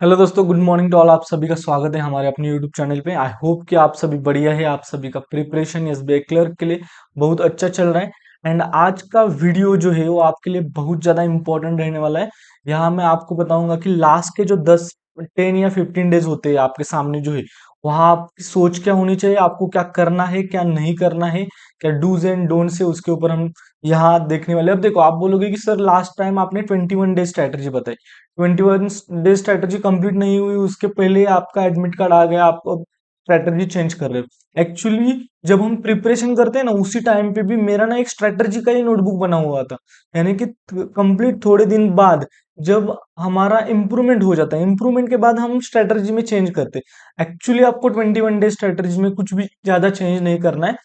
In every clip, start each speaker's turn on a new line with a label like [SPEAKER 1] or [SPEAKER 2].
[SPEAKER 1] Hello दोस्तों, good morning to all. आप सभी का स्वागत है हमारे अपने यूट्यूब चैनल पे। आई होप कि आप सभी बढ़िया है। आप सभी का प्रिपरेशन एसबीआई क्लर्क के लिए बहुत अच्छा चल रहा है। एंड आज का वीडियो जो है वो आपके लिए बहुत ज़्यादा इंपॉर्टेंट रहने वाला है। यहाँ मैं आपको बताऊंगा कि लास्ट के जो 10 10 या 15 डेज होते हैं आपके सामने जो है, वहाँ आपकी सोच क्या होनी चाहिए, आपको क्या करना है क्या नहीं करना है, क्या डूज एंड डोंट्स है, उसके ऊपर हम यहाँ देखने वाले हैं। अब देखो, आप बोलोगे कि सर लास्ट टाइम आपने 21 डेज स्ट्रैटेजी बताई। 21 डे स्ट्रेटेजी कंप्लीट नहीं हुई, उसके पहले आपका एडमिट कार्ड आ गया, आप स्ट्रेटेजी चेंज कर रहे हो। एक्चुअली जब हम प्रिपरेशन करते हैं ना, उसी टाइम पे भी मेरा ना एक स्ट्रेटेजी का ही नोटबुक बना हुआ था। यानी कि कंप्लीट थोड़े दिन बाद जब हमारा इंप्रूवमेंट हो जाता है, इंप्रूवमेंट के बाद हम स्ट्रेटेजी में चेंज करते हैं। एक्चुअली आपको 21 डे स्ट्रेटेजी में कुछ भी ज्यादा चेंज नहीं करना है।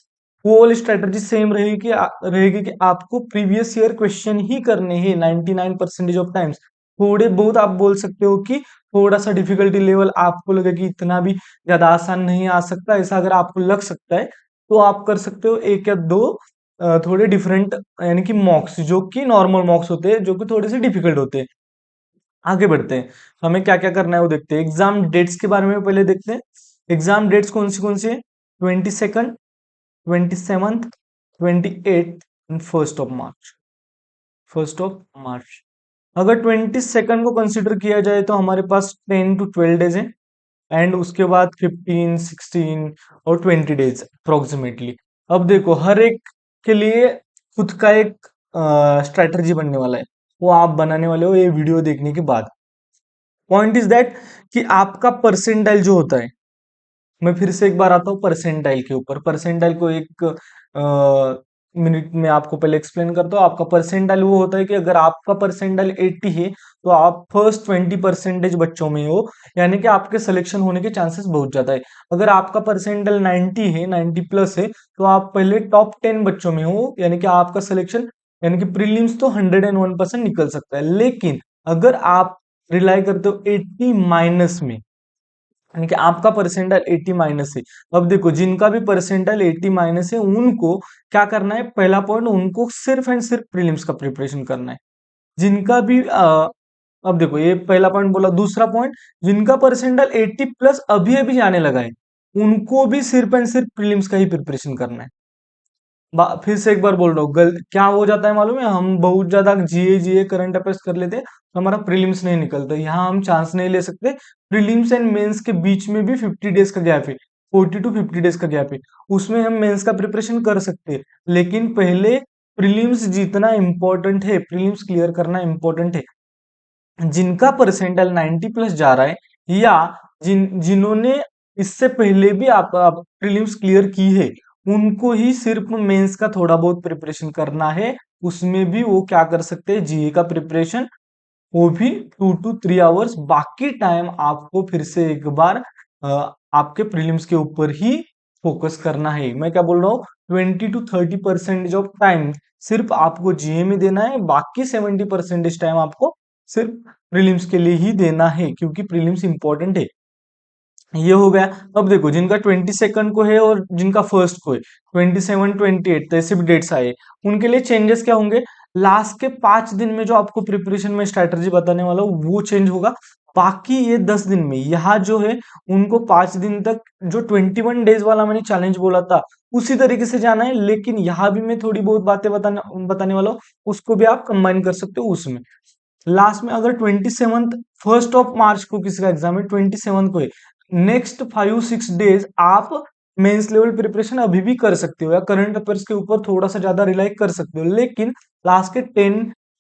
[SPEAKER 1] वो वाली स्ट्रेटेजी सेम रहेगी कि आपको प्रीवियस ईयर क्वेश्चन ही करने हैं 99% ऑफ टाइम्स। थोड़े बहुत आप बोल सकते हो कि थोड़ा सा डिफिकल्टी लेवल आपको लगे कि इतना भी ज्यादा आसान नहीं आ सकता, ऐसा अगर आपको लग सकता है तो आप कर सकते हो एक या दो थोड़े डिफरेंट, यानी कि मॉक्स जो कि नॉर्मल मॉक्स होते हैं, जो कि थोड़े से डिफिकल्ट होते हैं। आगे बढ़ते हैं, हमें क्या क्या करना है वो देखते हैं। एग्जाम डेट्स के बारे में पहले देखते हैं। एग्जाम डेट्स कौन सी है? 22, 27, 28 and 1 of March. 1 of March. अगर 22 को कंसिडर किया जाए तो हमारे पास 10 to 12 डेज है। एंड उसके बाद 15, 16 और 20 डेज अप्रोक्सीमेटली। अब देखो, हर एक के लिए खुद का एक स्ट्रेटजी बनने वाला है, वो आप बनाने वाले हो ये वीडियो देखने के बाद। पॉइंट इज दैट कि आपका परसेंटाइल जो होता है, मैं फिर से एक बार आता हूँ परसेंटाइल के ऊपर। परसेंटाइल को एक मिनट में आपको पहले एक्सप्लेन करता हूँ। आपका परसेंटाइल वो होता है कि अगर आपका परसेंटाइल 80 है तो आप फर्स्ट 20% बच्चों में हो, यानी कि आपके सिलेक्शन होने के चांसेस बहुत ज्यादा है। अगर आपका परसेंटाइल 90 है, 90 प्लस है, तो आप पहले टॉप 10 बच्चों में हो, यानी कि आपका सिलेक्शन, यानी कि प्रीलिम्स तो 101% निकल सकता है। लेकिन अगर आप रिलाई करते हो 80 माइनस में, यानी कि आपका परसेंटाइल 80 माइनस है। अब देखो, जिनका भी परसेंटाइल 80 माइनस है उनको क्या करना है, पहला पॉइंट, उनको सिर्फ एंड सिर्फ प्रीलिम्स का प्रिपरेशन करना है। जिनका भी अब देखो, ये पहला पॉइंट बोला। दूसरा पॉइंट, जिनका परसेंटाइल 80 प्लस अभी अभी जाने लगा है, उनको भी सिर्फ एंड सिर्फ प्रीलिम्स का ही प्रिपरेशन करना है। फिर से एक बार बोल रहा हूँ, क्या हो जाता है मालूम है, हम बहुत ज्यादा जीए जीए करंट अफेयर्स कर लेते हैं तो हमारा प्रीलिम्स नहीं निकलता। यहाँ हम चांस नहीं ले सकते। प्रीलिम्स एंड मेंस के बीच में भी 50 डेज का गैप है, 40 to 50 डेज का गैप है। उसमें हम मेंस का प्रिपरेशन कर सकते हैं, लेकिन पहले प्रीलिम्स जीतना इंपॉर्टेंट है, प्रीलिम्स क्लियर करना इंपॉर्टेंट है। जिनका परसेंटाइल 90 प्लस जा रहा है, या जिन्होंने इससे पहले भी आप प्रीलिम्स क्लियर की है, उनको ही सिर्फ मेंस का थोड़ा बहुत प्रिपरेशन करना है। उसमें भी वो क्या कर सकते हैं, जीए का प्रिपरेशन, वो भी 2 to 3 आवर्स। बाकी टाइम आपको फिर से एक बार आपके प्रीलिम्स के ऊपर ही फोकस करना है। मैं क्या बोल रहा हूँ, 20 to 30% ऑफ टाइम सिर्फ आपको जीए में देना है, बाकी 70% टाइम आपको सिर्फ प्रीलिम्स के लिए ही देना है, क्योंकि प्रीलिम्स इंपॉर्टेंट है। ये हो गया। अब देखो, जिनका 22 को है और जिनका फर्स्ट को है, 27, 28, तो ऐसे भी डेट्स आए, उनके लिए चेंजेस क्या होंगे। लास्ट के 5 दिन में जो आपको प्रिपरेशन में स्ट्रैटेजी बताने वाला हूँ वो चेंज होगा। बाकी ये 10 दिन में, यहाँ जो है उनको 5 दिन तक, जो 21 डेज वाला मैंने चैलेंज बोला था उसी तरीके से जाना है। लेकिन यहाँ भी मैं थोड़ी बहुत बातें बताने बताने वाला हूँ, उसको भी आप कंबाइन कर सकते हो उसमें। लास्ट में अगर 27, 1 ऑफ मार्च को किसी का एग्जाम है, 27 को है, नेक्स्ट 5 6 डेज आप मेंस लेवल प्रिपरेशन अभी भी कर सकते हो, या करंट अफेयर्स के ऊपर थोड़ा सा ज्यादा रिलाई कर सकते हो। लेकिन लास्ट के 10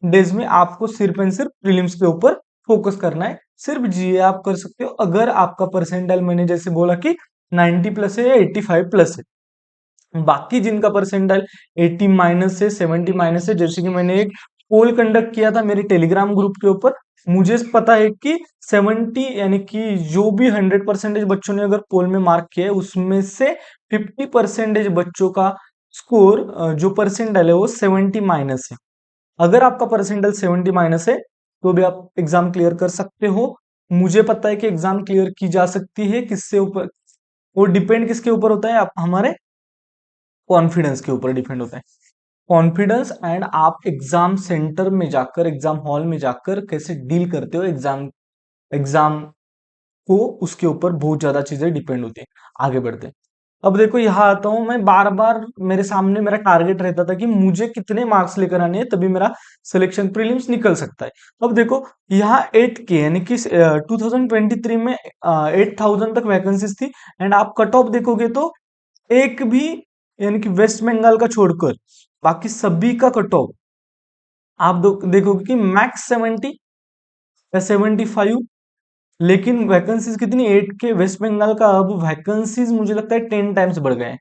[SPEAKER 1] डेज में आपको सिर्फ एंड सिर्फ प्रीलिम्स के ऊपर फोकस करना है। सिर्फ जीए आप कर सकते हो अगर आपका परसेंटाइल, मैंने जैसे बोला कि 90 प्लस है या 85 प्लस है। बाकी जिनका परसेंटाइल 80 माइनस है, 70 माइनस है, जैसे कि मैंने एक पोल कंडक्ट किया था मेरे टेलीग्राम ग्रुप के ऊपर, मुझे पता है कि 70, यानी कि जो भी 100% बच्चों ने अगर पोल में मार्क किया है, उसमें से 50% बच्चों का स्कोर, जो परसेंटाइल है वो 70 माइनस है। अगर आपका परसेंटाइल 70 माइनस है तो भी आप एग्जाम क्लियर कर सकते हो। मुझे पता है कि एग्जाम क्लियर की जा सकती है, किससे ऊपर, वो डिपेंड किसके ऊपर होता है, आप हमारे कॉन्फिडेंस के ऊपर डिपेंड होता है। कॉन्फिडेंस एंड आप एग्जाम सेंटर में जाकर, एग्जाम हॉल में जाकर कैसे डील करते हो एग्जाम, को उसके ऊपर बहुत ज्यादा चीजें डिपेंड होती है। आगे बढ़ते हैं। अब देखो यहाँ आता हूं मैं, बार बार मेरे सामने मेरा टारगेट रहता था कि मुझे कितने मार्क्स लेकर आने हैं तभी मेरा सिलेक्शन प्रीलिम्स निकल सकता है। अब देखो यहाँ 8K यानी कि 2023 में 8,000 तक वैकेंसीज थी। एंड आप कट ऑफ देखोगे तो एक भी, यानी कि वेस्ट बंगाल का छोड़कर बाकी सभी का कट ऑफ आप देखोगे कि मैक्स 70 या 75। लेकिन वैकेंसीज कितनी, 8K वेस्ट बंगाल का, अब वैकेंसीज मुझे लगता है 10 टाइम्स बढ़ गए हैं।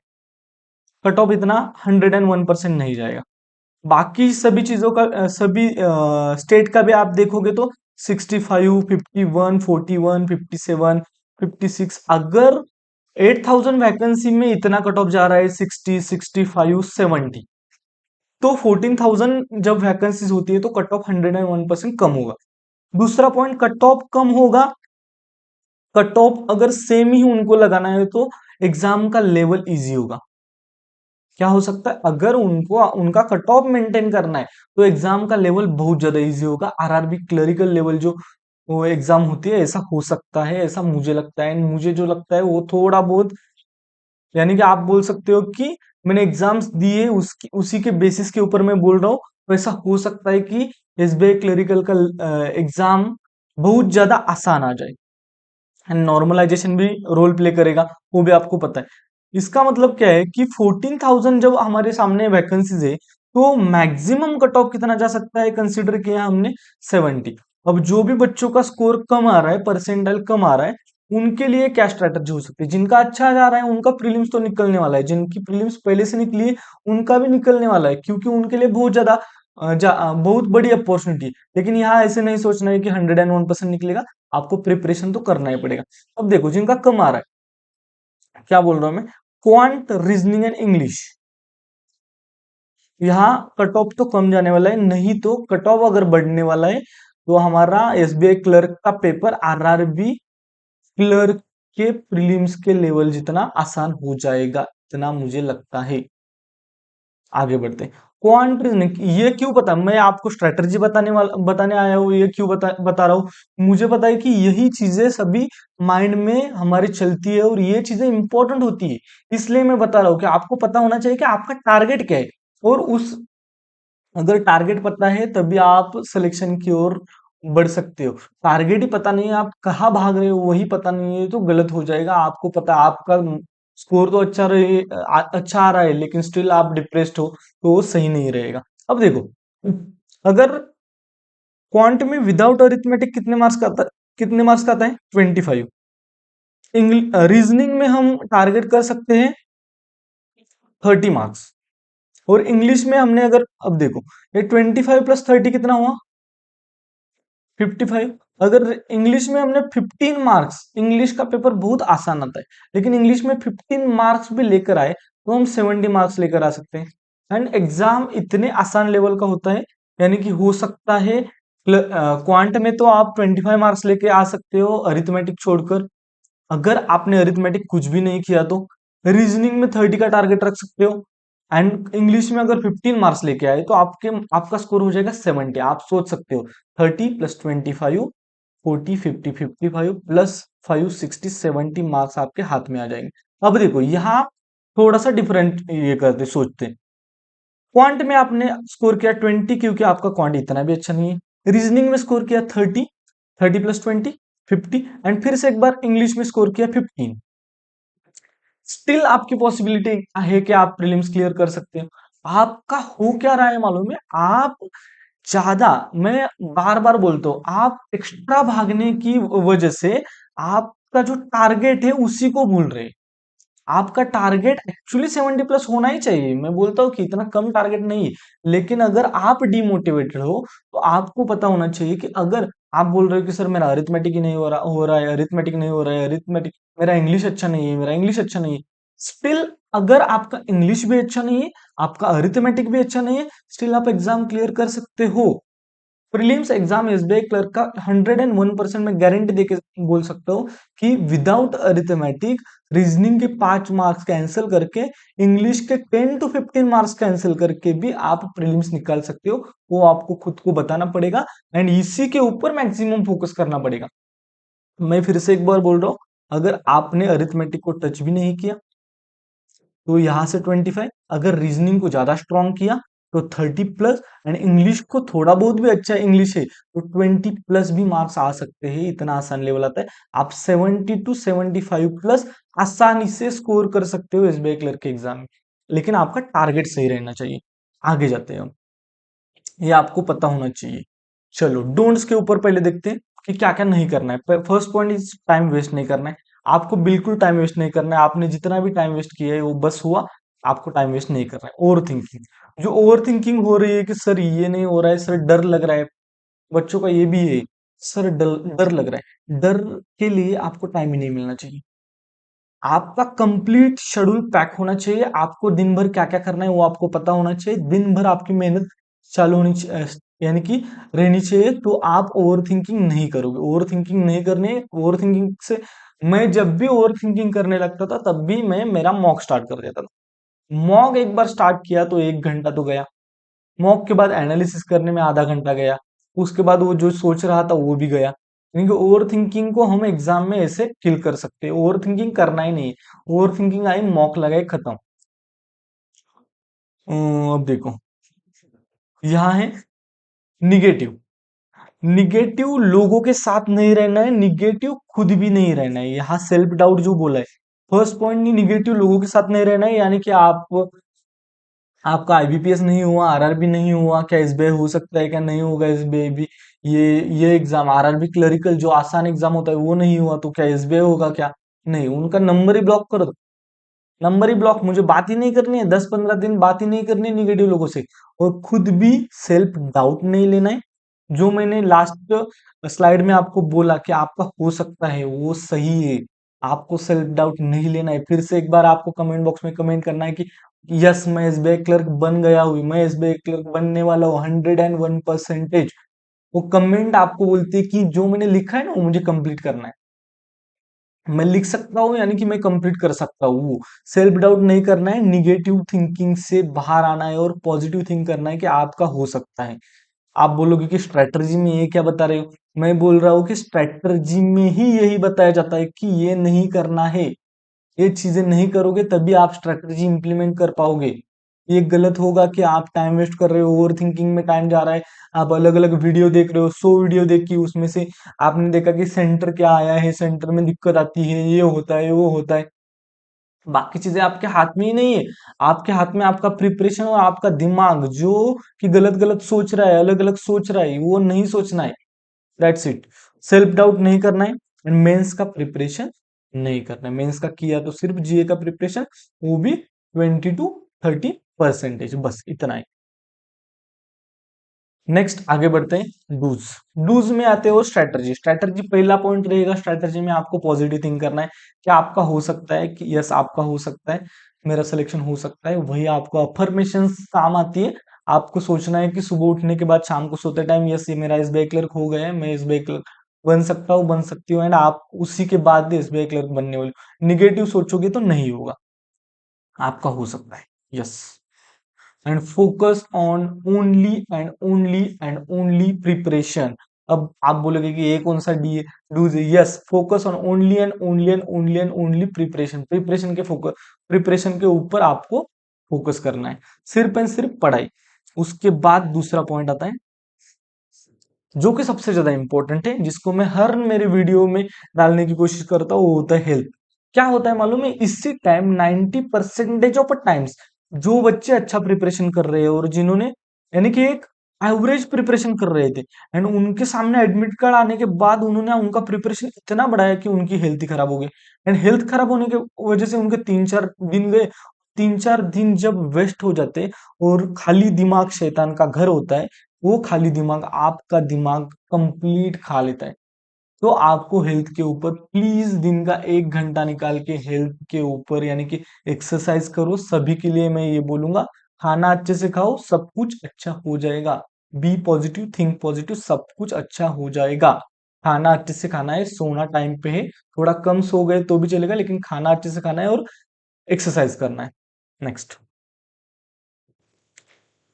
[SPEAKER 1] कट ऑफ इतना 101% नहीं जाएगा। बाकी सभी चीजों का सभी स्टेट का भी आप देखोगे तो 65, 51, 41, 57, 56। अगर 8,000 वैकेंसी में इतना कट ऑफ जा रहा है 60, 65, 70, तो 14,000 जब वैकेंसीज होती है तो कट ऑफ 101% कम होगा। दूसरा पॉइंट, कट ऑफ कम होगा, कट ऑफ अगर सेम ही उनको लगाना है तो एग्जाम का लेवल इजी होगा। क्या हो सकता है, अगर उनको उनका कट ऑफ मेंटेन करना है तो एग्जाम का लेवल बहुत ज्यादा इजी होगा। आरआरबी क्लरिकल लेवल जो वो एग्जाम होती है, ऐसा हो सकता है, ऐसा मुझे लगता है। मुझे जो लगता है वो थोड़ा बहुत, यानी कि आप बोल सकते हो कि मैंने एग्जाम्स दिए उसकी उसी के बेसिस के ऊपर मैं बोल रहा हूँ। तो ऐसा हो सकता है कि एसबीआई क्लरिकल का एग्जाम बहुत ज्यादा आसान आ जाए। एंड नॉर्मलाइजेशन भी रोल प्ले करेगा, वो भी आपको पता है। इसका मतलब क्या है कि 14,000 जब हमारे सामने वैकेंसीज है तो मैक्सिमम कट ऑफ कितना जा सकता है, कंसिडर किया हमने 70। अब जो भी बच्चों का स्कोर कम आ रहा है, परसेंटाइल कम आ रहा है, उनके लिए क्या स्ट्रेटजी हो सकती है। जिनका अच्छा जा रहा है उनका प्रीलिम्स तो निकलने वाला है, जिनकी प्रीलिम्स पहले से निकली है उनका भी निकलने वाला है, क्योंकि उनके लिए बहुत ज्यादा बहुत बड़ी अपॉर्चुनिटी। लेकिन यहाँ ऐसे नहीं सोचना है कि 101% निकलेगा, आपको प्रिपरेशन तो करना ही पड़ेगा। अब देखो जिनका कम आ रहा है, क्या बोल रहा हूं मैं, क्वांट, रीजनिंग एंड इंग्लिश, यहाँ कट ऑफ तो कम जाने वाला है, नहीं तो कट ऑफ अगर बढ़ने वाला है तो हमारा एसबीआई क्लर्क का पेपर आरआरबी क्लर्क के प्रीलिम्स के लेवल जितना आसान हो जाएगा, इतना मुझे लगता है। आगे बढ़ते हैं। क्वांट रीजनिंग, ये क्यों पता, मैं आपको स्ट्रेटजी बताने आया हूँ, ये क्यों बता रहा हूँ, मुझे पता है कि यही चीजें सभी माइंड में हमारी चलती है और ये चीजें इंपॉर्टेंट होती है। इसलिए मैं बता रहा हूँ कि आपको पता होना चाहिए कि आपका टारगेट क्या है, और उस, अगर टारगेट पता है तभी आप सिलेक्शन की ओर बढ़ सकते हो। टारगेट ही पता नहीं है, आप कहाँ भाग रहे हो वही पता नहीं है, तो गलत हो जाएगा। आपको पता है आपका स्कोर तो अच्छा आ रहा है, लेकिन स्टिल आप डिप्रेस्ड हो तो वो सही नहीं रहेगा। अब देखो, अगर क्वांट में विदाउट अरिथमेटिक कितने मार्क्स का आता है, 25। रीजनिंग में हम टारगेट कर सकते हैं 30 मार्क्स। और इंग्लिश में हमने अगर, अब देखो ये 25 + 30 कितना हुआ, 55। अगर इंग्लिश में हमने 15 मार्क्स, इंग्लिश का पेपर बहुत आसान आता है, लेकिन इंग्लिश में 15 मार्क्स भी लेकर आए तो हम 70 मार्क्स लेकर आ सकते हैं। एंड एग्जाम इतने आसान लेवल का होता है, यानी कि हो सकता है क्वांट में तो आप 25 मार्क्स लेके आ सकते हो अरिथमेटिक छोड़कर। अगर आपने अरिथमेटिक कुछ भी नहीं किया तो रीजनिंग में 30 का टारगेट रख सकते हो। एंड इंग्लिश में अगर 15 मार्क्स लेके आए तो आपका स्कोर हो जाएगा 70। आप सोच सकते हो 30 + 25, 40, 50, 55 प्लस 5, 60, 70 मार्क्स आपके हाथ में आ जाएंगे। अब देखो यहाँ थोड़ा सा डिफरेंट ये करते सोचते, क्वांट में आपने स्कोर किया 20 क्योंकि आपका क्वांट इतना भी अच्छा नहीं है। रीजनिंग में स्कोर किया 30, 30 + 20, 50। एंड फिर से एक बार इंग्लिश में स्कोर किया 15। स्टिल आपकी पॉसिबिलिटी है कि आप प्रीलिम्स क्लियर कर सकते हो। आपका हो क्या रहा है मालूम है, आप ज्यादा, मैं बार बार बोलता हूँ, आप एक्स्ट्रा भागने की वजह से आपका जो टारगेट है उसी को भूल रहे हैं। आपका टारगेट एक्चुअली 70 प्लस होना ही चाहिए, मैं बोलता हूँ कि इतना कम टारगेट नहीं है। लेकिन अगर आप डिमोटिवेटेड हो तो आपको पता होना चाहिए कि अगर आप बोल रहे हो कि सर मेरा अरिथमेटिक ही नहीं हो रहा है, अरिथमेटिक नहीं हो रहा है, अरिथमेटिक, मेरा इंग्लिश अच्छा नहीं है, मेरा इंग्लिश अच्छा नहीं है। स्टिल अगर आपका इंग्लिश भी अच्छा नहीं है, आपका अरिथमेटिक भी अच्छा नहीं है, स्टिल आप एग्जाम क्लियर कर सकते हो। प्रीलिम्स एग्जाम एसबीआई क्लर्क का 101% में गारंटी देके बोल सकता हूँ कि विदाउट अरिथमेटिक रीजनिंग के 5 मार्क्स कैंसिल करके, इंग्लिश के 10 to 15 मार्क्स कैंसिल करके भी आप प्रीलिम्स निकाल सकते हो। वो आपको खुद को बताना पड़ेगा एंड इसी के ऊपर मैक्सिमम फोकस करना पड़ेगा। मैं फिर से एक बार बोल रहा हूँ, अगर आपने अरिथमेटिक को टच भी नहीं किया तो यहाँ से 25, अगर रीजनिंग को ज्यादा स्ट्रॉन्ग किया तो 30+, एंड इंग्लिश को थोड़ा बहुत भी अच्छा इंग्लिश है तो 20+ भी मार्क्स आ सकते हैं। इतना आसान लेवल आता है। आप 70 to 75+ आसानी से स्कोर कर सकते हो एसबीआई क्लर्क के एग्जाम में, लेकिन आपका टारगेट सही रहना चाहिए। आगे जाते हैं हम, ये आपको पता होना चाहिए। चलो डोंट्स के ऊपर पहले देखते हैं कि क्या क्या नहीं करना है। First point is time waste नहीं करना है। आपको बिल्कुल टाइम वेस्ट नहीं करना है। आपने जितना भी टाइम वेस्ट किया है वो बस हुआ। आपको टाइम वेस्ट नहीं करना है। ओवर थिंकिंग, जो ओवर थिंकिंग हो रही है कि सर ये नहीं हो रहा है, सर डर लग रहा है, बच्चों का ये भी है, सर डर डर लग रहा है, डर के लिए आपको टाइम ही नहीं मिलना चाहिए। आपका कंप्लीट शेड्यूल पैक होना चाहिए। आपको दिन भर क्या क्या करना है वो आपको पता होना चाहिए। दिन भर आपकी मेहनत चालू होनी यानी कि रहनी चाहिए, तो आप ओवर थिंकिंग नहीं करोगे। ओवर थिंकिंग नहीं करने, ओवर थिंकिंग से, मैं जब भी ओवर थिंकिंग करने लगता था तब भी मैं मेरा मॉक स्टार्ट कर देता था। मॉक एक बार स्टार्ट किया तो 1 घंटा तो गया। मॉक के बाद एनालिसिस करने में आधा घंटा गया। उसके बाद वो जो सोच रहा था वो भी गया। क्योंकि ओवर थिंकिंग को हम एग्जाम में ऐसे किल कर सकते हैं। ओवर थिंकिंग करना ही नहीं है। ओवर थिंकिंग आई, मॉक लगाए, खत्म। अब देखो, यहाँ है निगेटिव। निगेटिव लोगों के साथ नहीं रहना है, निगेटिव खुद भी नहीं रहना है। यहाँ सेल्फ डाउट जो बोला है, फर्स्ट पॉइंट, नहीं निगेटिव लोगों के साथ नहीं रहना है, यानी कि आपका आईबीपीएस नहीं हुआ, आरआरबी नहीं हुआ, क्या एसबीआई हो सकता है, क्या नहीं होगा एसबीआई भी। ये ये एग्जाम आरआरबी क्लरिकल जो आसान एग्जाम होता है वो नहीं हुआ तो क्या एसबीआई होगा क्या? नहीं, उनका नंबर ही ब्लॉक कर दो। नंबर ही ब्लॉक, मुझे बात ही नहीं करनी है, 10-15 दिन बात ही नहीं करनी है निगेटिव लोगों से। और खुद भी सेल्फ डाउट नहीं लेना है। जो मैंने लास्ट स्लाइड में आपको बोला कि आपका हो सकता है वो सही है। आपको सेल्फ डाउट नहीं लेना है। फिर से एक बार आपको कमेंट बॉक्स में कमेंट करना है कि यस मैं एसबीआई क्लर्क बन गया हूँ, मैं एसबीआई क्लर्क बनने वाला हूँ 101%। वो कमेंट आपको बोलती है कि जो मैंने लिखा है ना वो मुझे कंप्लीट करना है। मैं लिख सकता हूँ यानी कि मैं कंप्लीट कर सकता हूँ। सेल्फ डाउट नहीं करना है, निगेटिव थिंकिंग से बाहर आना है और पॉजिटिव थिंक करना है कि आपका हो सकता है। आप बोलोगे कि स्ट्रेटजी में ये क्या बता रहे हो? मैं बोल रहा हूँ कि स्ट्रेटजी में ही यही बताया जाता है कि ये नहीं करना है। ये चीजें नहीं करोगे तभी आप स्ट्रेटजी इंप्लीमेंट कर पाओगे। ये गलत होगा कि आप टाइम वेस्ट कर रहे हो, ओवर थिंकिंग में टाइम जा रहा है। आप अलग अलग वीडियो देख रहे हो, 100 वीडियो देखी, उसमें से आपने देखा कि सेंटर क्या आया है, सेंटर में दिक्कत आती है, ये होता है, वो होता है। बाकी चीजें आपके हाथ में ही नहीं है। आपके हाथ में आपका प्रिपरेशन और आपका दिमाग, जो कि गलत गलत सोच रहा है, अलग अलग सोच रहा है, वो नहीं सोचना है। That's it. सेल्फ डाउट नहीं करना है, एंड मेंस का प्रिपरेशन नहीं करना है। मेंस का किया तो सिर्फ जीए का प्रिपरेशन, वो भी 20 to 30%, बस इतना है। नेक्स्ट आगे बढ़ते हैं डूज। डूज में आते हो स्ट्रैटेजी। स्ट्रैटेजी पहला पॉइंट रहेगा। स्ट्रैटेजी में आपको पॉजिटिव थिंक करना है कि आपका हो सकता है, कि यस आपका हो सकता है, मेरा सिलेक्शन हो सकता है। वही आपको अफर्मेशन काम आती है। आपको सोचना है कि सुबह उठने के बाद शाम को सोते टाइम, यस ये मेरा एसबीआई क्लर्क हो गया है, मैं एसबीआई क्लर्क बन सकता हूँ, बन सकती हूँ, एंड आप उसी के बाद एसबीआई क्लर्क बनने वाले हो। निगेटिव सोचोगे तो नहीं होगा। आपका हो सकता है, yes. And focus on only and only and only preparation. अब आप बोलोगे कि ये कौन सा डी है, डूज है। Yes, focus on only and only and only and only preparation. Preparation के फोकस, प्रिपरेशन के ऊपर आपको फोकस करना है, सिर्फ एंड सिर्फ पढ़ाई। उसके बाद दूसरा पॉइंट आता है जो कि सबसे ज्यादा इंपॉर्टेंट है, जिसको मैं हर मेरे वीडियो में डालने की कोशिश करता हूँ, वो होता है हेल्थ। क्या होता है मालूम है? इसी टाइम 90% ऑफ टाइम्स जो बच्चे अच्छा प्रिपरेशन कर रहे हैं और जिन्होंने यानी कि एक एवरेज प्रिपरेशन कर रहे थे, एंड उनके सामने एडमिट कार्ड आने के बाद उन्होंने उनका प्रिपरेशन इतना बढ़ाया कि उनकी हेल्थ ही खराब हो गई। एंड हेल्थ खराब होने की वजह से उनके 3-4 दिन गए। 3-4 दिन जब वेस्ट हो जाते, और खाली दिमाग शैतान का घर होता है, वो खाली दिमाग आपका दिमाग कंप्लीट खा लेता है। तो आपको हेल्थ के ऊपर प्लीज दिन का 1 घंटा निकाल के हेल्थ के ऊपर यानी कि एक्सरसाइज करो। सभी के लिए मैं ये बोलूंगा, खाना अच्छे से खाओ, सब कुछ अच्छा हो जाएगा। बी पॉजिटिव, थिंक पॉजिटिव, सब कुछ अच्छा हो जाएगा। खाना अच्छे से खाना है, सोना टाइम पे है, थोड़ा कम सो गए तो भी चलेगा, लेकिन खाना अच्छे से खाना है और एक्सरसाइज करना है। नेक्स्ट,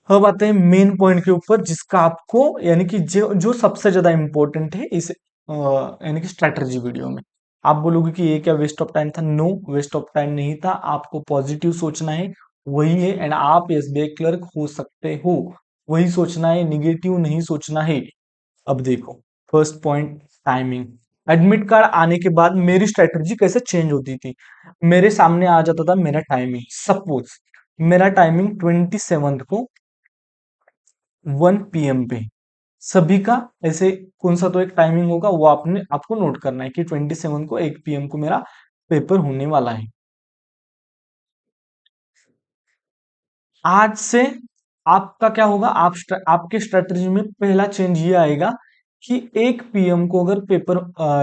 [SPEAKER 1] अब आते हैं मेन पॉइंट के ऊपर, जिसका आपको यानी कि जो जो सबसे ज्यादा इंपॉर्टेंट है, इसे यानी कि स्ट्रैटेजी वीडियो में। आप बोलोगे कि ये क्या वेस्ट ऑफ टाइम था? नो, वेस्ट ऑफ टाइम नहीं था। आपको पॉजिटिव सोचना है, वही है, एंड आप एसबीआई क्लर्क हो सकते हो, वही सोचना है, निगेटिव नहीं सोचना है। अब देखो, first point, timing. Admit card आने के बाद मेरी स्ट्रेटजी कैसे चेंज होती थी? मेरे सामने आ जाता था मेरा टाइमिंग। सपोज मेरा टाइमिंग 27 को 1 PM पे, सभी का ऐसे कौन सा तो एक टाइमिंग होगा, वो आपने आपको नोट करना है कि 27 को 1 PM को मेरा पेपर होने वाला है। आज से आपका क्या होगा? आपके स्ट्रेटजी में पहला चेंज ये आएगा कि 1 PM को अगर पेपर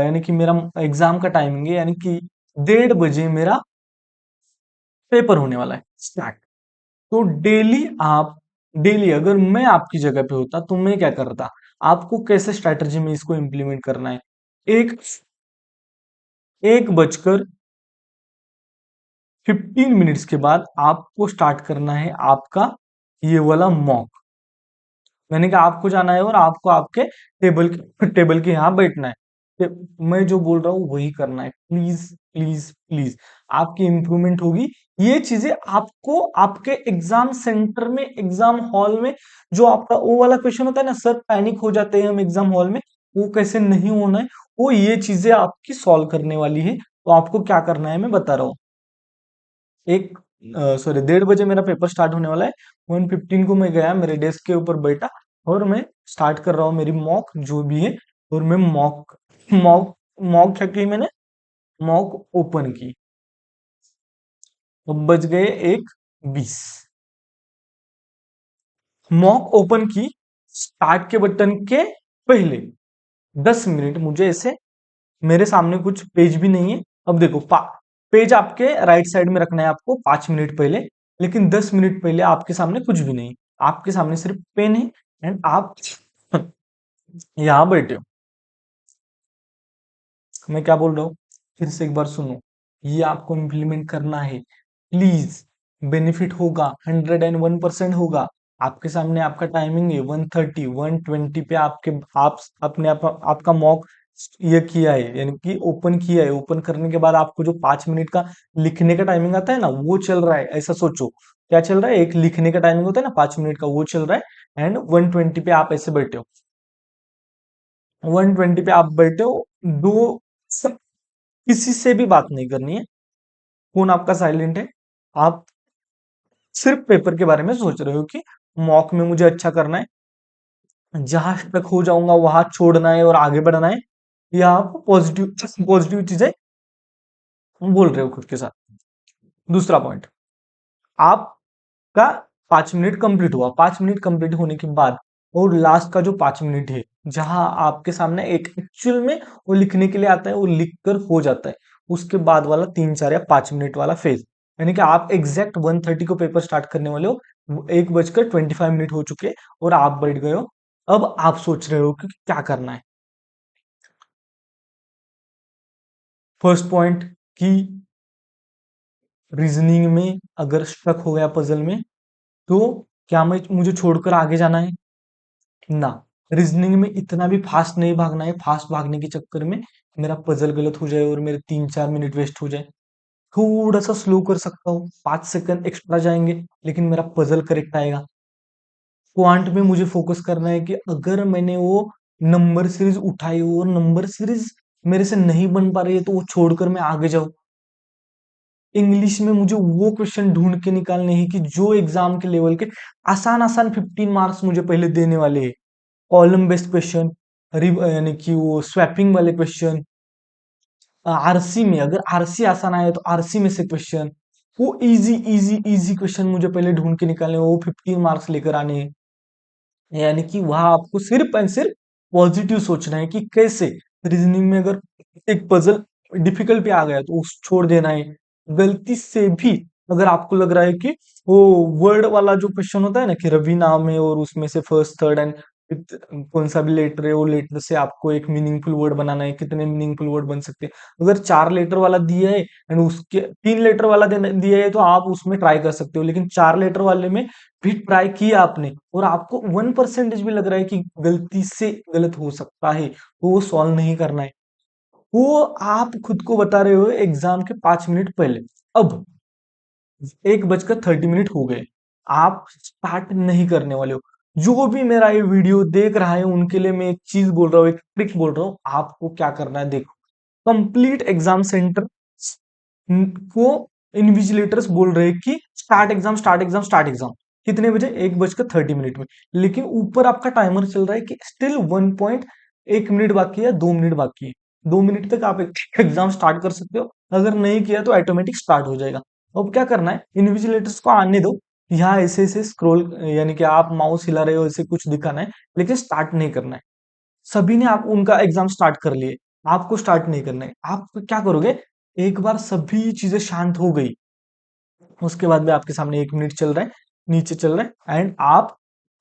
[SPEAKER 1] यानी कि मेरा एग्जाम का टाइमिंग है, यानी कि 1:30 बजे मेरा पेपर होने वाला है स्टार्ट। तो डेली अगर मैं आपकी जगह पे होता तो मैं क्या करता? आपको कैसे स्ट्रैटेजी में इसको इंप्लीमेंट करना है? एक 1:15 के बाद आपको स्टार्ट करना है आपका ये वाला मॉक। मैंने कहा आपको जाना है और आपको आपके टेबल के यहाँ बैठना है। मैं जो बोल रहा हूँ वही करना है। प्लीज प्लीज प्लीज, आपकी इंप्रूवमेंट होगी। ये चीजें आपको आपके एग्जाम सेंटर में, एग्जाम हॉल में, जो आपका वो वाला क्वेश्चन होता है ना, सर पैनिक हो जाते हैं हम एग्जाम हॉल में, वो कैसे नहीं होना है, वो ये चीजें आपकी सॉल्व करने वाली है। तो आपको क्या करना है मैं बता रहा हूँ। एक सॉरी, 1:30 बजे मेरा पेपर स्टार्ट होने वाला है। 1:15 को मैं गया, मेरे डेस्क के ऊपर बैठा और मैं स्टार्ट कर रहा हूँ मेरी मॉक जो भी है। और मैं मॉक मॉक मॉक क्या की मैंने? मॉक ओपन की। अब बज गए 1:20। मॉक ओपन की, स्टार्ट के बटन के पहले 10 मिनट मुझे ऐसे, मेरे सामने कुछ पेज भी नहीं है। अब देखो, पेज आपके राइट साइड में रखना है आपको 5 मिनट पहले, लेकिन 10 मिनट पहले आपके सामने कुछ भी नहीं, आपके सामने सिर्फ पेन है, एंड आप यहाँ बैठे हो। मैं क्या बोल रहा हूँ, फिर से एक बार सुनो। ये आपको इम्प्लीमेंट करना है, प्लीज। बेनिफिट होगा, 101% होगा। आपके सामने आपका टाइमिंग है 1:30, 1:20 पे आप अपने आपका मॉक ये किया है, यानी कि ओपन किया है। ओपन करने के बाद आपको जो 5 मिनट का लिखने का टाइमिंग आता है ना, वो चल रहा है। ऐसा सोचो, क्या चल रहा है? एक लिखने का टाइमिंग होता है ना 5 मिनट का, वो चल रहा है, एंड 1:20 पे आप ऐसे बैठे हो। 1:20 पे आप बैठे हो, दो किसी से भी बात नहीं करनी है, फोन आपका साइलेंट है। आप सिर्फ पेपर के बारे में सोच रहे हो कि मॉक में मुझे अच्छा करना है, जहां तक हो जाऊंगा वहां छोड़ना है और आगे बढ़ना है, या आप पॉजिटिव पॉजिटिव चीजें बोल रहे हो खुद के साथ। दूसरा पॉइंट, आपका 5 मिनट कंप्लीट हुआ। 5 मिनट कंप्लीट होने के बाद और लास्ट का जो 5 मिनट है, जहां आपके सामने एक एक्चुअल में वो लिखने के लिए आता है, वो लिख कर हो जाता है, उसके बाद वाला 3, 4 या 5 मिनट वाला फेज, यानी कि आप एग्जैक्ट 1:30 को पेपर स्टार्ट करने वाले हो, 1:25 हो चुके और आप बैठ गए हो। अब आप सोच रहे हो कि क्या करना है। फर्स्ट पॉइंट कि रीजनिंग में अगर स्ट्रक हो गया पजल में, तो क्या मैं मुझे छोड़कर आगे जाना है? ना, रीजनिंग में इतना भी फास्ट नहीं भागना है। फास्ट भागने के चक्कर में मेरा पजल गलत हो जाए और मेरे 3, 4 मिनट वेस्ट हो जाए। थोड़ा सा स्लो कर सकता हूँ, 5 सेकंड एक्स्ट्रा जाएंगे, लेकिन मेरा पजल करेक्ट आएगा। क्वांट में मुझे फोकस करना है कि अगर मैंने वो नंबर सीरीज उठाई और नंबर सीरीज मेरे से नहीं बन पा रही है, तो वो छोड़कर मैं आगे जाऊं। इंग्लिश में मुझे वो क्वेश्चन ढूंढ के निकालने हैं कि जो एग्जाम के लेवल के आसान आसान 15 मार्क्स मुझे पहले देने वाले हैं। कॉलम बेस्ड क्वेश्चन, यानी कि वो स्वैपिंग वाले क्वेश्चन, आरसी में अगर आरसी आसान आया तो आरसी में से क्वेश्चन, वो इजी इजी इजी क्वेश्चन मुझे पहले ढूंढ के निकालने हैं, वो 15 मार्क्स लेकर आने हैं। यानी कि वहां आपको सिर्फ एंड सिर्फ पॉजिटिव सोचना है कि कैसे रीजनिंग में अगर एक पजल डिफिकल्ट पे आ गया तो उस छोड़ देना है। गलती से भी अगर आपको लग रहा है कि वो वर्ड वाला जो क्वेश्चन होता है ना, कि रवि नाम है और उसमें से फर्स्ट थर्ड एंड कौन सा भी लेटर है वो लेटर से आपको एक मीनिंगफुल वर्ड बनाना है, कितने मीनिंगफुल वर्ड बन सकते हैं। अगर 4 लेटर वाला दिया है एंड उसके 3 लेटर वाला दिया है तो आप उसमें ट्राई कर सकते हो, लेकिन 4 लेटर वाले में भी ट्राई किया आपने और आपको 1% भी लग रहा है कि गलती से गलत हो सकता है, तो वो सॉल्व नहीं करना है। वो आप खुद को बता रहे हो एग्जाम के 5 मिनट पहले। अब 1:30 हो गए, आप स्टार्ट नहीं करने वाले हो। जो भी मेरा ये वीडियो देख रहा है उनके लिए मैं एक चीज बोल रहा हूँ, एक ट्रिक बोल रहा हूँ, आपको क्या करना है देखो। कंप्लीट एग्जाम सेंटर को इन्विजिलेटर्स बोल रहे हैं कि start exam start exam start exam, कितने बजे? 1:30 में। लेकिन ऊपर आपका टाइमर चल रहा है कि स्टिल 1.1 मिनट बाकी है, 2 मिनट बाकी है। 2 मिनट तक आप एग्जाम स्टार्ट कर सकते हो, अगर नहीं किया तो ऑटोमेटिक स्टार्ट हो जाएगा। अब क्या करना है, इन्विजिलेटर्स को आने दो, यहाँ ऐसे ऐसे स्क्रॉल यानी कि आप माउस हिला रहे हो ऐसे कुछ दिखाना है, लेकिन स्टार्ट नहीं करना है। सभी ने आप उनका एग्जाम स्टार्ट कर लिए, आपको स्टार्ट नहीं करना है। आप क्या करोगे, एक बार सभी चीजें शांत हो गई, उसके बाद में आपके सामने 1 मिनट चल रहा है, नीचे चल रहा है एंड आप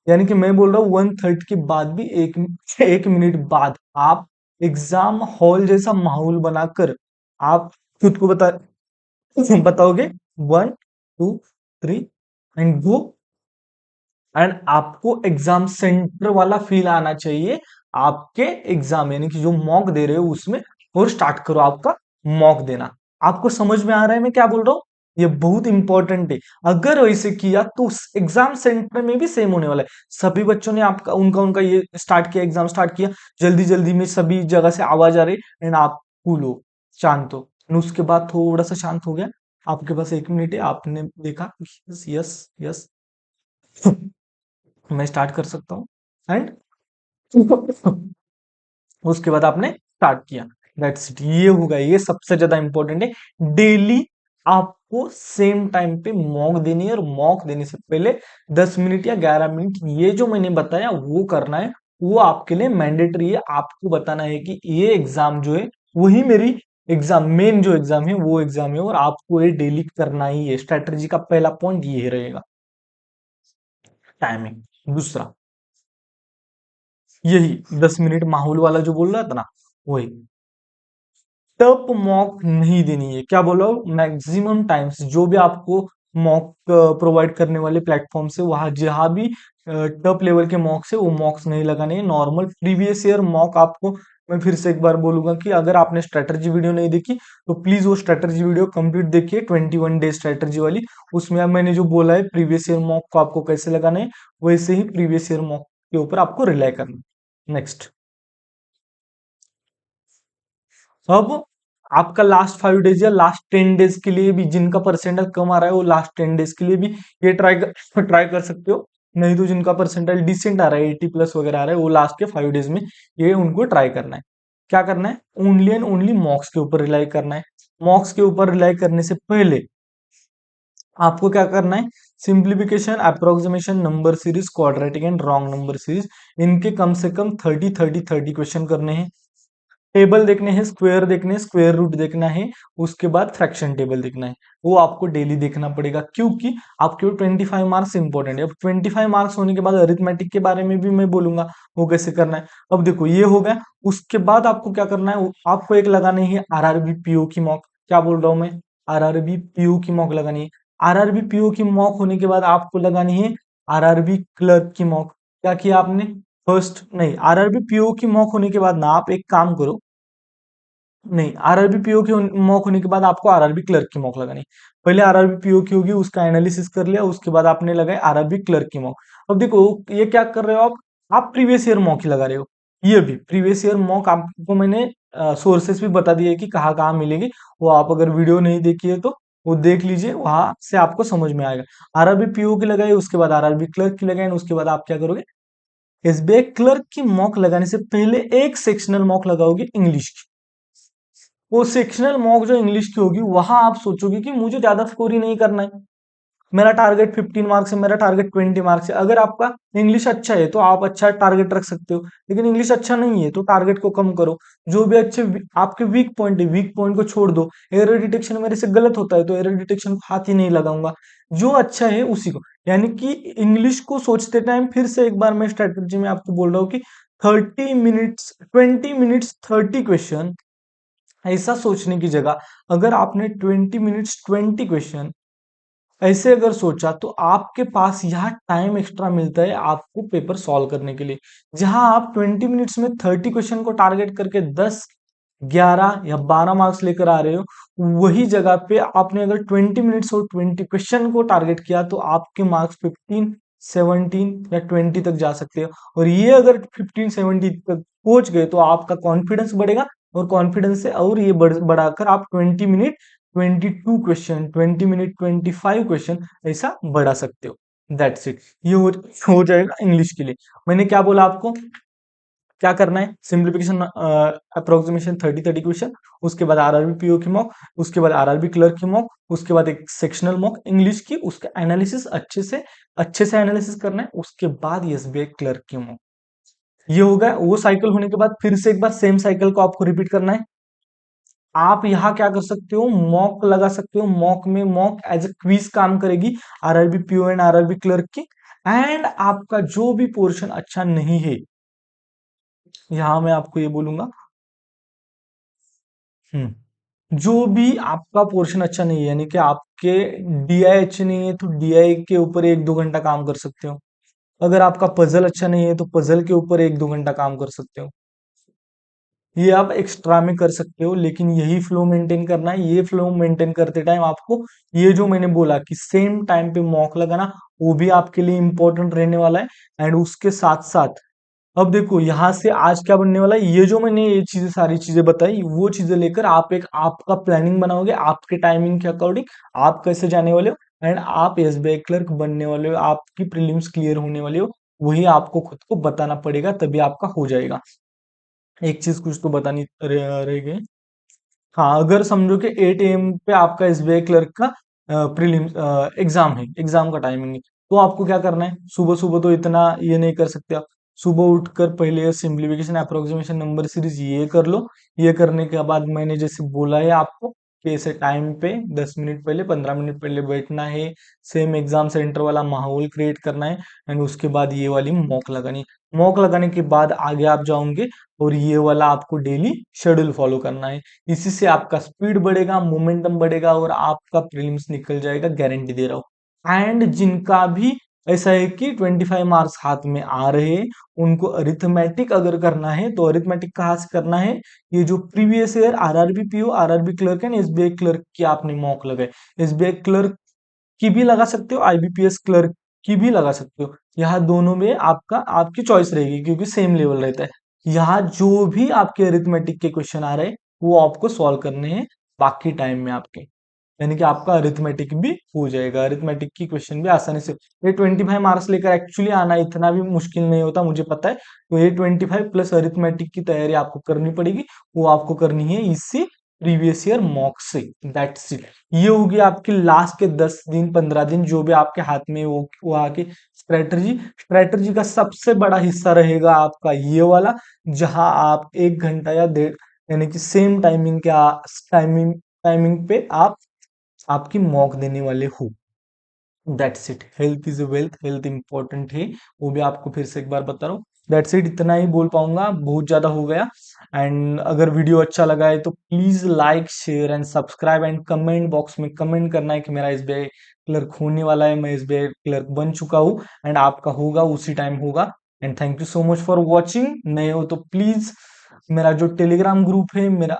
[SPEAKER 1] यानी कि मैं बोल रहा हूँ 1:30 के बाद भी एक मिनट बाद आप एग्जाम हॉल जैसा माहौल बनाकर आप खुद को बताओगे 1 2 3 एंड गो, एंड आपको एग्जाम सेंटर वाला फील आना चाहिए आपके एग्जाम यानी कि जो मॉक दे रहे हो उसमें, और स्टार्ट करो आपका मॉक देना। आपको समझ में आ रहा है मैं क्या बोल रहा हूँ? ये बहुत इंपॉर्टेंट है। अगर वैसे किया तो एग्जाम सेंटर में भी सेम होने वाला है। सभी बच्चों ने आपका उनका उनका ये स्टार्ट किया, एग्जाम स्टार्ट किया, जल्दी जल्दी में सभी जगह से आवाज आ रही एंड आप कूल हो, शांत हो, and उसके बाद थोड़ा सा शांत हो गया, आपके पास 1 मिनट है, आपने देखा यस यस यस मैं स्टार्ट कर सकता हूँ एंड उसके बाद आपने स्टार्ट किया, दैट्स इट। ये होगा, ये सबसे ज्यादा इंपॉर्टेंट है। डेली आपको सेम टाइम पे मॉक देनी है, और मॉक देने से पहले 10 मिनट या 11 मिनट ये जो मैंने बताया वो करना है। वो आपके लिए मैंडेटरी है। आपको बताना है कि ये एग्जाम जो है वही मेरी एग्जाम, मेन जो एग्जाम है वो एग्जाम है, और आपको ये डेली करना ही है। स्ट्रेटजी का पहला पॉइंट ये रहेगा, टाइमिंग। दूसरा यही 10 मिनट माहौल वाला जो बोल रहा था ना, वही टफ मॉक नहीं देनी है। क्या बोलो, मैक्सिमम टाइम्स जो भी आपको मॉक प्रोवाइड करने वाले प्लेटफॉर्म से वहां जहां भी टॉप लेवल के मॉक्स है वो मॉक्स नहीं लगाने हैं। नॉर्मल प्रीवियस ईयर मॉक आपको मैं फिर से एक बार बोलूंगा कि अगर आपने स्ट्रेटजी वीडियो नहीं देखी तो प्लीज वो स्ट्रेटजी वीडियो कंप्लीट देखिए, 21 डे स्ट्रेटजी वाली। उसमें अब मैंने जो बोला है प्रीवियस ईयर मॉक को आपको कैसे लगाना है, वैसे ही प्रीवियस ईयर मॉक के ऊपर आपको रिलाई करना है। नेक्स्ट, अब आपका लास्ट 5 डेज या लास्ट 10 डेज के लिए भी जिनका परसेंटाइल कम आ रहा है वो लास्ट 10 डेज के लिए भी ये ट्राई कर सकते हो। नहीं तो जिनका परसेंटाइल डिसेंट आ रहा है 80+ वगैरह आ रहा है वो लास्ट के 5 डेज में ये उनको ट्राई करना है। क्या करना है, ओनली एंड ओनली मॉक्स के ऊपर रिलाई करना है। मॉक्स के ऊपर रिलाई करने से पहले आपको क्या करना है, simplification, approximation, number series, quadratic and wrong number series, इनके कम से कम 30 क्वेश्चन करने हैं। टेबल देखने हैं, स्क्वायर देखने हैं, स्क्वायर रूट देखना है, उसके बाद फ्रैक्शन टेबल देखना है। वो आपको डेली देखना पड़ेगा क्योंकि आपके 25 मार्क्स इंपॉर्टेंट है। अब 25 मार्क्स होने के बाद अरिथमेटिक के बारे में भी मैं बोलूंगा वो कैसे करना है। अब देखो ये हो गया, उसके बाद आपको क्या करना है, आपको एक लगानी है आरआरबी पीओ की मॉक। क्या बोल रहा हूं मैं, आरआरबी पीओ की मॉक लगानी है। आरआरबी पीओ की मॉक होने के बाद आपको लगानी है आरआरबी क्लर्क की मॉक। क्या किया आपने, फर्स्ट नहीं, आरआरबी पीओ की मॉक होने के बाद ना आप एक काम करो, नहीं, आरआरबी पीओ की मॉक होने के बाद आपको आरआरबी क्लर्क की मॉक लगानी। पहले आरआरबी पीओ की होगी, उसका एनालिसिस कर लिया, उसके बाद आपने लगाए आरआरबी क्लर्क की मॉक। अब देखो ये क्या कर रहे हो आप प्रीवियस ईयर मॉक ही लगा रहे हो। ये भी प्रीवियस ईयर मॉक आपको मैंने सोर्सेस भी बता दिए कि कहाँ कहाँ मिलेगी। वो आप अगर वीडियो नहीं देखी है तो वो देख लीजिए, वहां से आपको समझ में आएगा। आरआरबी पीओ की लगाई, उसके बाद आरआरबी क्लर्क की लगाई, उसके बाद आप क्या करोगे, एसबीआई क्लर्क की मॉक लगाने से पहले एक सेक्शनल मॉक लगाओगे इंग्लिश की। वो सेक्शनल मॉक जो इंग्लिश की होगी वहां आप सोचोगे कि मुझे ज्यादा स्कोर ही नहीं करना है, मेरा टारगेट 15 मार्क्स है, मेरा टारगेट 20 मार्क्स है। अगर आपका इंग्लिश अच्छा है तो आप अच्छा टारगेट रख सकते हो, लेकिन इंग्लिश अच्छा नहीं है तो टारगेट को कम करो। जो भी अच्छे आपके वीक पॉइंट है, वीक पॉइंट को छोड़ दो। एरर डिटेक्शन मेरे से गलत होता है तो एरर डिटेक्शन को हाथ ही नहीं लगाऊंगा, जो अच्छा है उसी को। यानी कि इंग्लिश को सोचते टाइम फिर से एक बार मैं स्ट्रेटेजी में आपको बोल रहा हूँ कि 30 मिनट्स 20 मिनट्स 30 क्वेश्चन, ऐसा सोचने की जगह अगर आपने 20 मिनट्स 20 क्वेश्चन ऐसे अगर सोचा तो आपके पास यहाँ टाइम एक्स्ट्रा मिलता है आपको पेपर सॉल्व करने के लिए। जहां आप 20 मिनट्स में 30 क्वेश्चन को टारगेट करके 10, 11 या 12 मार्क्स लेकर आ रहे हो, वही जगह पे आपने अगर 20 मिनट्स और 20 क्वेश्चन को टारगेट किया तो आपके मार्क्स 15, 17 या 20 तक जा सकते हो। और ये अगर 15, 17 तक पहुंच गए तो आपका कॉन्फिडेंस बढ़ेगा, और कॉन्फिडेंस से और ये बढ़ाकर आप 20 मिनट 22 क्वेश्चन, 20 मिनट 25 क्वेश्चन ऐसा बढ़ा सकते हो। That's it. ये हो जाएगा इंग्लिश के लिए। मैंने क्या बोला आपको, क्या करना है, सिंप्लीफिकेशन अप्रोक्सीमेशन 30 क्वेश्चन, उसके बाद आरआरबी पीओ की मॉक, उसके बाद आरआरबी क्लर्क की मॉक, उसके बाद एक सेक्शनल मॉक इंग्लिश की, उसका एनालिसिस अच्छे से एनालिसिस करना है, उसके बाद एसबीआई क्लर्क की मॉक। ये हो गया। वो साइकिल होने के बाद फिर से एक बार सेम साइकिल को आपको रिपीट करना है। आप यहाँ क्या कर सकते हो, मॉक लगा सकते हो। मॉक में मॉक एज ए क्विज काम करेगी RRB PO and RRB clerk की। एंड आपका जो भी पोर्शन अच्छा नहीं है, यहां मैं आपको ये बोलूंगा, जो भी आपका पोर्शन अच्छा नहीं है, यानी कि आपके डीआई अच्छे नहीं है तो डीआई के ऊपर 1-2 घंटा काम कर सकते हो। अगर आपका पजल अच्छा नहीं है तो पजल के ऊपर 1-2 घंटा काम कर सकते हो। ये आप एक्स्ट्रा में कर सकते हो, लेकिन यही फ्लो मेंटेन करना है। ये फ्लो मेंटेन करते टाइम आपको ये जो मैंने बोला कि सेम टाइम पे मॉक लगाना, वो भी आपके लिए इंपॉर्टेंट रहने वाला है। एंड उसके साथ साथ अब देखो यहाँ से आज क्या बनने वाला है, ये जो मैंने ये चीजें सारी चीजें बताई, वो चीजें लेकर आप एक आपका प्लानिंग बनाओगे आपके टाइमिंग के अकॉर्डिंग, आप कैसे जाने वाले हो एंड आप एसबीआई क्लर्क बनने वाले हो, आपकी प्रीलिम्स क्लियर होने वाली हो। वही आपको खुद को बताना पड़ेगा, तभी आपका हो जाएगा। एक चीज कुछ तो बतानी रह गई। हाँ, अगर समझो कि 8 AM पे आपका एसबीआई क्लर्क का प्रीलिम्स एग्जाम है, एग्जाम का टाइमिंग है, तो आपको क्या करना है, सुबह सुबह तो इतना ये नहीं कर सकते आप। सुबह उठकर पहले सिंप्लीफिकेशन अप्रोक्सीमेशन नंबर सीरीज ये कर लो। ये करने के बाद मैंने जैसे बोला है आपको कि ऐसे टाइम पे 10 मिनट पहले, 15 मिनट पहले बैठना है, सेम एग्जाम सेंटर वाला माहौल क्रिएट करना है। एंड उसके बाद ये वाली मॉक लगानी। मॉक लगाने के बाद आगे आप जाओगे और ये वाला आपको डेली शेड्यूल फॉलो करना है। इसी से आपका स्पीड बढ़ेगा, मोमेंटम बढ़ेगा और आपका प्रीलिम्स निकल जाएगा, गारंटी दे रहा हूँ। एंड जिनका भी ऐसा है कि 25 मार्क्स हाथ में आ रहे हैं, उनको अरिथमेटिक अगर करना है तो अरिथमेटिक कहाँ से करना है, ये जो previous year RRB PO, RRB clerk and SBI clerk की आपने मॉक लगाए, एसबीआई क्लर्क की भी लगा सकते हो, आईबीपीएस क्लर्क की भी लगा सकते हो। यहाँ दोनों में आपका आपकी चॉइस रहेगी क्योंकि सेम लेवल रहता है। यहाँ जो भी आपके अरिथमेटिक के क्वेश्चन आ रहे हैं वो आपको सॉल्व करने हैं बाकी टाइम में आपके, यानी कि आपका अरिथमेटिक भी हो जाएगा। अरिथमेटिक की क्वेश्चन भी आसानी से, ये 25 मार्क्स लेकर एक्चुअली आना इतना भी मुश्किल नहीं होता, मुझे पता है। तो ये 25 प्लस अरिथमेटिक की तैयारी आपको करनी पड़ेगी, वो आपको करनी है इसी प्रीवियस ईयर मॉक से। That's it. ये होगी आपकी लास्ट के 10 दिन 15 दिन जो भी आपके हाथ में वो आके स्ट्रेटजी। स्ट्रेटजी का सबसे बड़ा हिस्सा रहेगा आपका ये वाला, जहां आप 1 घंटा या डेढ़, यानी कि सेम टाइमिंग के टाइमिंग टाइमिंग पे आप आपकी मॉक देने वाले हो। That's it. Health is wealth, health important है, वो भी आपको फिर से एक बार बता रहा हूँ। दैट्स इट, इतना ही बोल पाऊंगा, बहुत ज्यादा हो गया। एंड अगर वीडियो अच्छा लगा है तो please like share and subscribe, and comment box में कमेंट करना है कि मेरा एसबीआई क्लर्क होने वाला है, मैं एसबीआई क्लर्क बन चुका हूँ, एंड आपका होगा उसी टाइम होगा। And thank you so much for watching. नए हो तो प्लीज मेरा जो टेलीग्राम ग्रुप है मेरा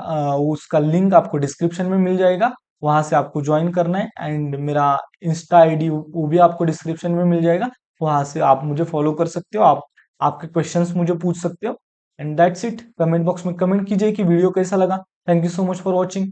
[SPEAKER 1] उसका लिंक आपको डिस्क्रिप्शन में मिल जाएगा, वहां से आपको ज्वाइन करना है। एंड मेरा इंस्टा आईडी वो भी आपको डिस्क्रिप्शन में मिल जाएगा, वहां से आप मुझे फॉलो कर सकते हो, आप आपके क्वेश्चंस मुझे पूछ सकते हो। And that's it. Comment box में कमेंट कीजिए कि वीडियो कैसा लगा। Thank you so much for watching.